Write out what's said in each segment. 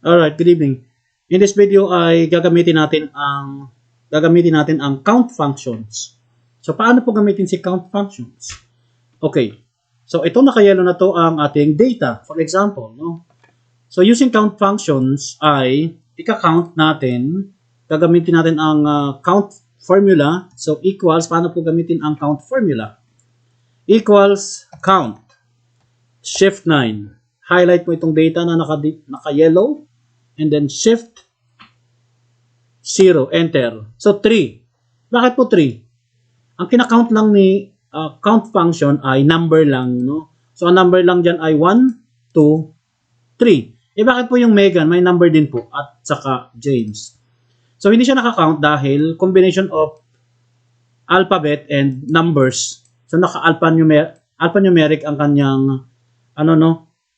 Alright, good evening. In this video ay gagamitin natin ang count functions. So paano po gamitin si count functions? Okay. So ito naka-yellow na to ang ating data. For example, no? So using count functions ay ika-count natin, gagamitin natin ang count formula. So equals, paano po gamitin ang count formula? Equals count shift 9. Highlight mo itong data na naka-yellow. And then shift 0, enter. So 3. Bakit po 3? Ang kinakount lang ni count function ay number lang, no? So ang number lang diyan ay 1, 2, 3. Bakit po yung Megan may number din po at saka James? So hindi siya naka-count dahil combination of alphabet and numbers. So alphanumeric ang kanyang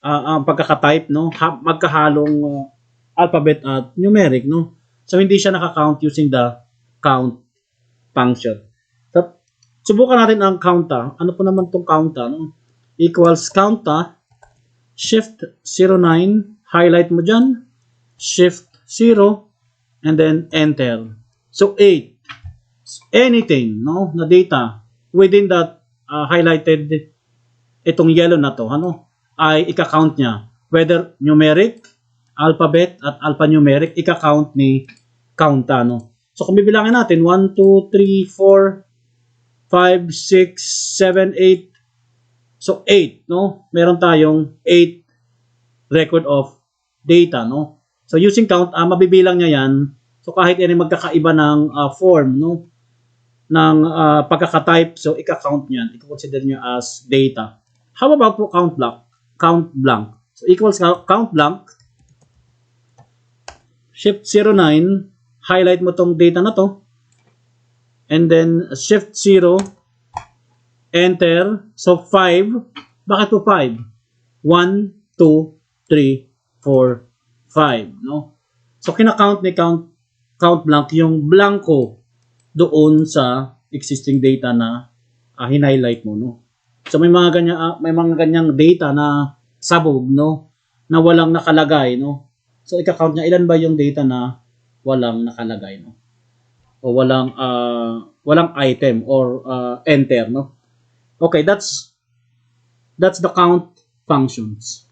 ang pagkaka-type, no? Magkahalong alphabet at numeric, no? So hindi siya naka-count using the count function. So subukan natin ang counta. Ano po naman tong counta, no? Equals counta shift 09, highlight mo diyan, shift 0 and then enter. So 8. Anything, no, na data within that highlighted itong yellow na to, ay ika-count niya. Whether numeric, alphabet at alphanumeric, ika-count ni counta, no? So kung bibilangin natin 1, 2, 3, 4, 5, 6, 7, 8. So 8, no? Meron tayong 8 record of data, no? So using count, mabibilang niya yan. So kahit yan ay magkakaiba ng form, no? Ng pagkaka-type, so ika-count niyan. I-consider niyo as data. How about po count blank? Count blank. So equals count blank shift 09, highlight mo tong data na to, and then shift 0, enter. So 5, bakit po 5? 1, 2, 3, 4, 5, no? So kinakount ni count blank yung blanco doon sa existing data na hin-highlight mo, no? So may mga ganyang data na sabog, no, na walang nakalagay, no? So ika-count niya ilan ba yung data na walang nakalagay, no? O walang item or enter, no? Okay, that's the count functions.